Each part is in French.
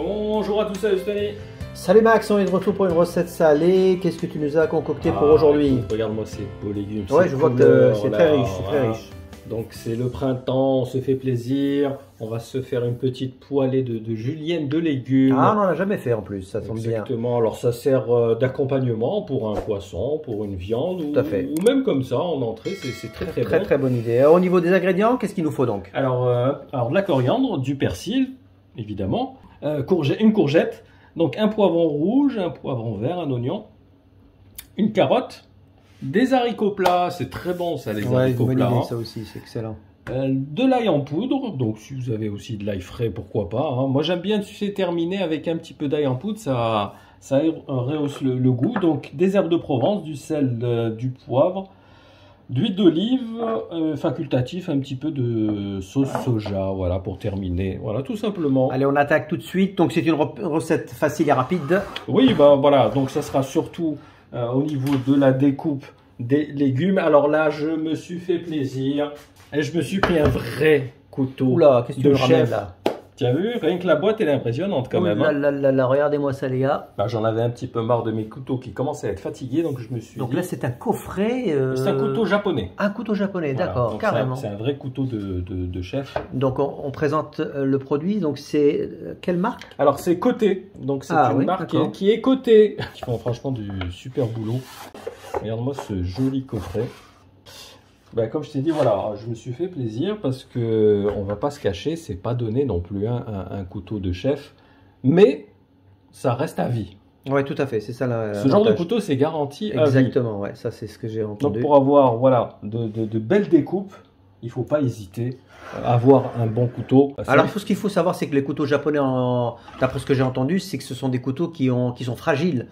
Bonjour à tous, salut Tony. Salut Max, on est de retour pour une recette salée. Qu'est-ce que tu nous as concocté pour aujourd'hui? Regarde-moi ces beaux légumes. Ouais, je vois que c'est très riche, c'est très riche. Donc c'est le printemps, on se fait plaisir. On va se faire une petite poêlée de julienne de légumes. Ah, on n'en a jamais fait en plus, ça tombe bien. Exactement, alors ça sert d'accompagnement pour un poisson, pour une viande ou même comme ça en entrée, c'est très très bon. Très bonne idée. Au niveau des ingrédients, qu'est-ce qu'il nous faut donc? Alors de la coriandre, du persil, évidemment, une courgette, donc un poivron rouge, un poivron vert, un oignon, une carotte, des haricots plats, c'est très bon ça, les haricots plats. Idée, ça aussi, c'est excellent. De l'ail en poudre, donc si vous avez aussi de l'ail frais, pourquoi pas. Hein. Moi j'aime bien sucer terminer avec un petit peu d'ail en poudre, ça rehausse le goût. Donc des herbes de Provence, du sel, du poivre, d'huile d'olive, facultatif, un petit peu de sauce soja, voilà pour terminer. Voilà tout simplement. Allez, on attaque tout de suite. Donc c'est une recette facile et rapide. Oui, ben voilà, donc ça sera surtout au niveau de la découpe des légumes. Alors là, je me suis fait plaisir. Et je me suis pris un vrai couteau. Oula, qu'est-ce que tu de me ramènes chef. là? Tu as vu, rien que la boîte elle est impressionnante quand même. Là, regardez-moi ça les gars. Bah, j'en avais un petit peu marre de mes couteaux qui commençaient à être fatigués, donc je me suis dit... là c'est un coffret. C'est un couteau japonais. Un couteau japonais, Voilà, d'accord, carrément. C'est un vrai couteau de chef. Donc on présente le produit, donc c'est quelle marque? Alors c'est Côté, donc c'est une marque qui est cotée. Qui font franchement du super boulot. Regarde-moi ce joli coffret. Ben, comme je t'ai dit, voilà, je me suis fait plaisir parce que on va pas se cacher, c'est pas donné non plus un couteau de chef, mais ça reste à vie. Oui, tout à fait, c'est ça. Ce genre de couteau, c'est garanti à vie. Exactement, ouais, ça c'est ce que j'ai entendu. Donc pour avoir voilà de belles découpes, il faut pas hésiter à avoir un bon couteau. Alors ce qu'il faut savoir, c'est que les couteaux japonais, d'après ce que j'ai entendu, c'est que ce sont des couteaux qui sont fragiles.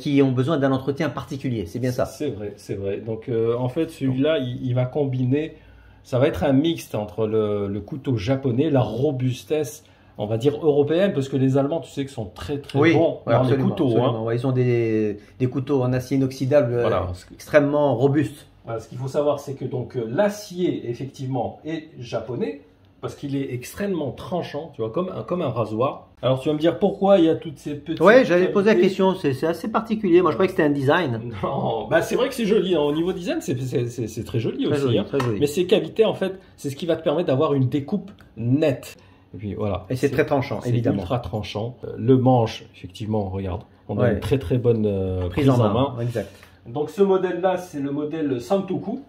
Qui ont besoin d'un entretien particulier, c'est bien ça? C'est vrai, c'est vrai. Donc en fait celui-là il va combiner, ça va être un mixte entre le couteau japonais, la robustesse on va dire européenne, parce que les Allemands tu sais qu'ils sont très bons dans les couteaux. Hein. Ouais, ils ont des couteaux en acier inoxydable extrêmement robustes. Voilà, ce qu'il faut savoir c'est que donc l'acier effectivement est japonais, parce qu'il est extrêmement tranchant, tu vois, comme un rasoir. Alors tu vas me dire pourquoi il y a toutes ces petites... Ouais, j'allais poser la question, c'est assez particulier. Moi je croyais que c'était un design. Non, bah c'est vrai que c'est joli, hein. Au niveau design c'est très joli aussi. Joli, hein. très joli. Mais ces cavités en fait, c'est ce qui va te permettre d'avoir une découpe nette. Et puis voilà. Et c'est très tranchant, évidemment. C'est ultra tranchant. Le manche, effectivement, regarde, on a une très bonne prise en main. Exact. Donc ce modèle-là, c'est le modèle Santoku.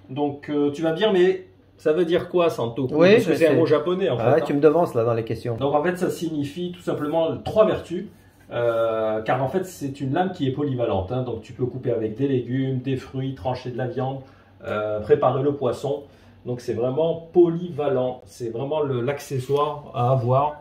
Donc tu vas me dire, mais... ça veut dire quoi, Santoku? Oui, parce que c'est un mot japonais en fait. Tu me devances là dans les questions. Donc en fait, ça signifie tout simplement 3 vertus. Car en fait, c'est une lame qui est polyvalente. Hein, donc tu peux couper avec des légumes, des fruits, trancher de la viande, préparer le poisson. Donc c'est vraiment polyvalent. C'est vraiment l'accessoire à avoir.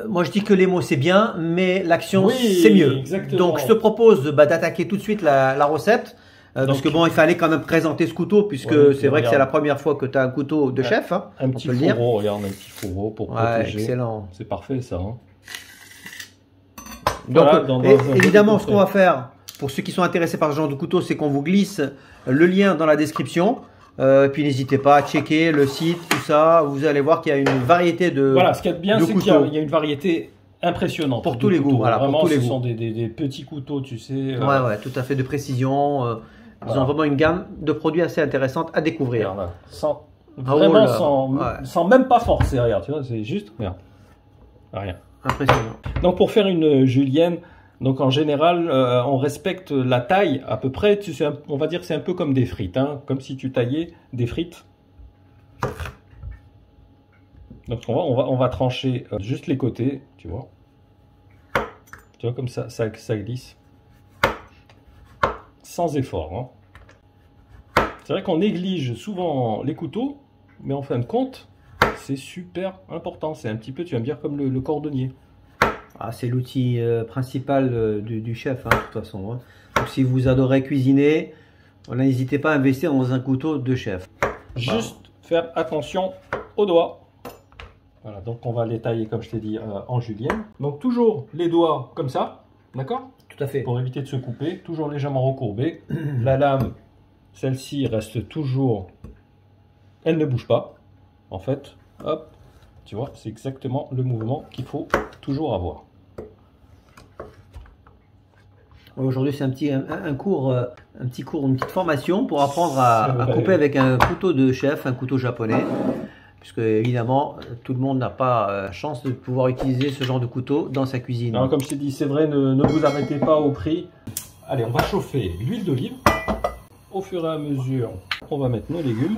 Moi je dis que les mots c'est bien, mais l'action c'est mieux. Exactement. Donc je te propose d'attaquer tout de suite la recette. Parce que bon, il fallait quand même présenter ce couteau, puisque c'est vrai que c'est la première fois que tu as un couteau de chef. Hein, un petit fourreau, regarde, un petit fourreau pour protéger. Excellent. C'est parfait ça. Hein. Donc, voilà, évidemment, ce qu'on va faire, pour ceux qui sont intéressés par ce genre de couteau, c'est qu'on vous glisse le lien dans la description. Puis n'hésitez pas à checker le site, tout ça. Vous allez voir qu'il y a une variété de Voilà, ce qu'il y a de bien, c'est qu'il y a une variété impressionnante. Pour tous les goûts. Voilà, vraiment, pour tous les ce goûts. sont des petits couteaux, tu sais. Ouais, tout à fait de précision. Ils ont vraiment une gamme de produits assez intéressante à découvrir. Regarde, sans même pas forcer, regarde, tu vois, c'est juste, regarde. Rien. Impressionnant. Donc pour faire une julienne, donc en général, on respecte la taille à peu près, tu sais, on va dire que c'est un peu comme des frites, hein, comme si tu taillais des frites. Donc on va trancher juste les côtés, tu vois. Tu vois comme ça glisse. Sans effort. Hein. C'est vrai qu'on néglige souvent les couteaux, mais en fin de compte, c'est super important. C'est un petit peu, tu vas me dire, comme le cordonnier. Ah, c'est l'outil principal du chef, hein, de toute façon. Hein. Donc, si vous adorez cuisiner, n'hésitez pas à investir dans un couteau de chef. Juste faire attention aux doigts. Voilà, donc on va les tailler, comme je t'ai dit, en julienne. Donc toujours les doigts comme ça, d'accord? Tout à fait. Pour éviter de se couper, toujours légèrement recourbé. La lame, celle-ci reste toujours, elle ne bouge pas, en fait. Hop, Tu vois, c'est exactement le mouvement qu'il faut toujours avoir. Aujourd'hui, c'est un petit cours, une petite formation pour apprendre à couper avec un couteau de chef, un couteau japonais. Puisque évidemment, tout le monde n'a pas chance de pouvoir utiliser ce genre de couteau dans sa cuisine. Alors, comme je t'ai dit, c'est vrai, ne vous arrêtez pas au prix. Allez, on va chauffer l'huile d'olive. Au fur et à mesure, on va mettre nos légumes.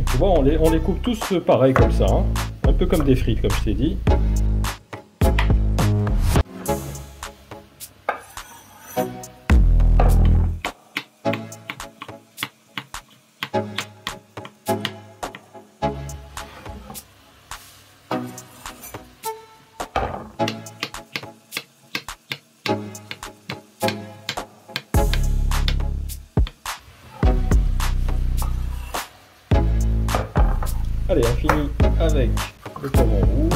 Tu vois, on les coupe tous pareil comme ça, hein. Un peu comme des frites, comme je t'ai dit. Allez, on finit avec le poivron rouge.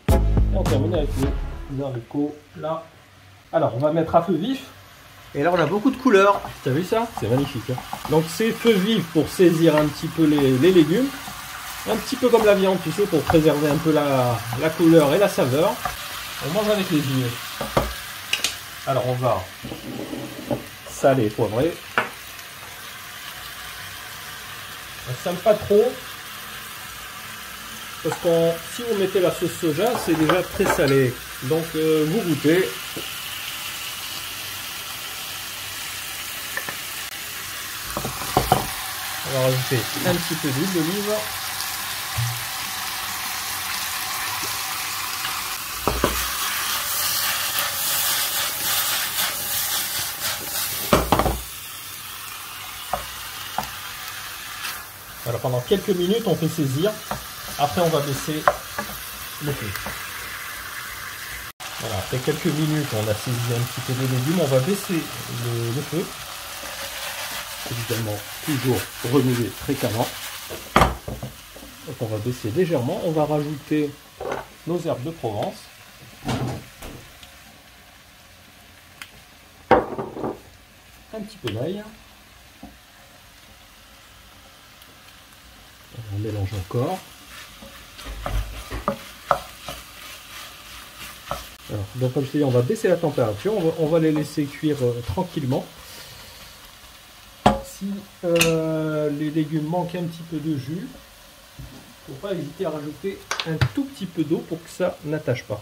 Et on termine avec les haricots là. Alors, on va mettre à feu vif. Et là, on a beaucoup de couleurs. T'as vu ça? C'est magnifique. Hein, donc, c'est feu vif pour saisir un petit peu les légumes. Un petit peu comme la viande, tu sais, pour préserver un peu la couleur et la saveur. On mange avec les yeux. Alors on va saler, poivrer. On ne sale pas trop. Parce que si vous mettez la sauce soja, c'est déjà très salé. Donc vous goûtez. On va rajouter un petit peu d'huile d'olive. Alors pendant quelques minutes, on fait saisir. Après, on va baisser le feu. Voilà, après quelques minutes, on a saisi un petit peu de légumes. On va baisser le feu. Évidemment, toujours remuer fréquemment. Donc on va baisser légèrement. On va rajouter nos herbes de Provence. Un petit peu d'ail. On mélange encore. Alors, donc comme je t'ai dit, on va baisser la température, on va les laisser cuire tranquillement. Si les légumes manquent un petit peu de jus, il ne faut pas hésiter à rajouter un tout petit peu d'eau pour que ça n'attache pas.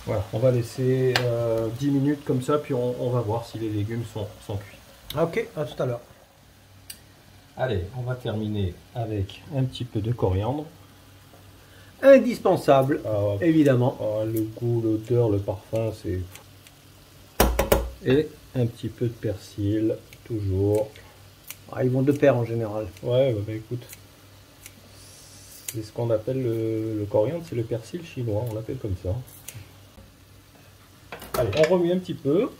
Voilà, on va laisser 10 minutes comme ça, puis on va voir si les légumes sont cuits. Ok, à tout à l'heure. Allez, on va terminer avec un petit peu de coriandre. Indispensable, évidemment. Le goût, l'odeur, le parfum, c'est... Et un petit peu de persil, toujours. Ils vont de pair en général. Ouais, bah écoute, c'est ce qu'on appelle le coriandre, c'est le persil chinois, on l'appelle comme ça. Allez, on remue un petit peu.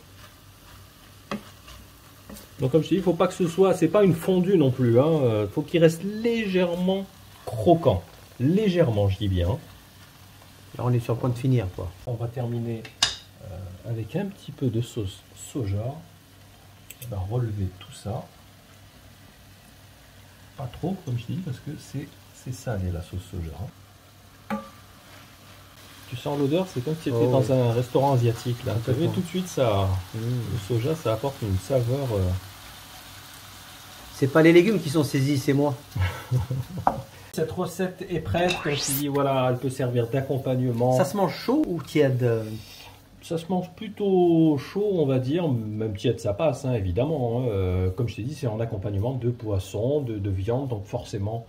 Donc comme je te dis, il ne faut pas que ce soit, c'est pas une fondue non plus, hein. Faut qu'il reste légèrement croquant. Légèrement, je dis bien. Là, on est sur le point de finir, quoi. On va terminer avec un petit peu de sauce soja. On va relever tout ça. Pas trop, comme je dis, parce que c'est salé la sauce soja. Tu sens l'odeur, c'est comme si tu étais dans un restaurant asiatique. Là. Tu as vu tout de suite, ça, le soja, ça apporte une saveur. C'est pas les légumes qui sont saisis, c'est moi. Cette recette est prête. Comme je dis, voilà, elle peut servir d'accompagnement. Ça se mange chaud ou tiède? Ça se mange plutôt chaud, on va dire. Même tiède, ça passe, hein, évidemment. Hein. Comme je t'ai dit, c'est en accompagnement de poisson, de viande, donc forcément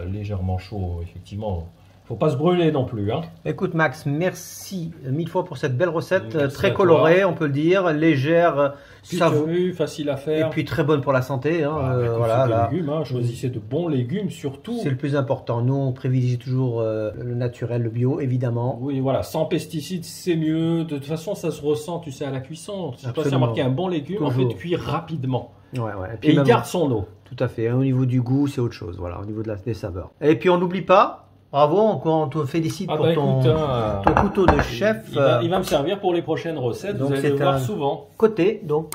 légèrement chaud. Effectivement, il Faut pas se brûler non plus. Hein. Écoute Max, merci 1000 fois pour cette belle recette, Merci très à colorée, toi. on peut le dire, légère, Savoureuse, facile à et faire. puis très bonne pour la santé. Hein, Avec voilà, des là. légumes, hein. Choisissez de bons légumes surtout. C'est le plus important. Nous, on privilégie toujours le naturel, le bio, évidemment. Oui, voilà, sans pesticides, c'est mieux. De toute façon, ça se ressent, tu sais, à la cuisson. Si tu dois Absolument. marquer un bon légume, en fait, Toujours. cuire rapidement. Ouais. Et il même- garde son eau. Tout à fait. Au niveau du goût, c'est autre chose. Voilà, au niveau des saveurs. Et puis, on n'oublie pas, bravo, on te félicite Ah pour bah ton, écoute, hein, ton couteau de chef. il va me servir pour les prochaines recettes. donc Vous allez c'est le voir un- souvent. côté, donc.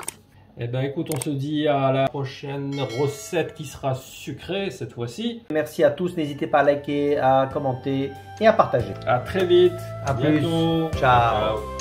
Eh ben écoute, on se dit à la prochaine recette qui sera sucrée cette fois-ci. Merci à tous. N'hésitez pas à liker, à commenter et à partager. À très vite. À plus. bientôt. Ciao.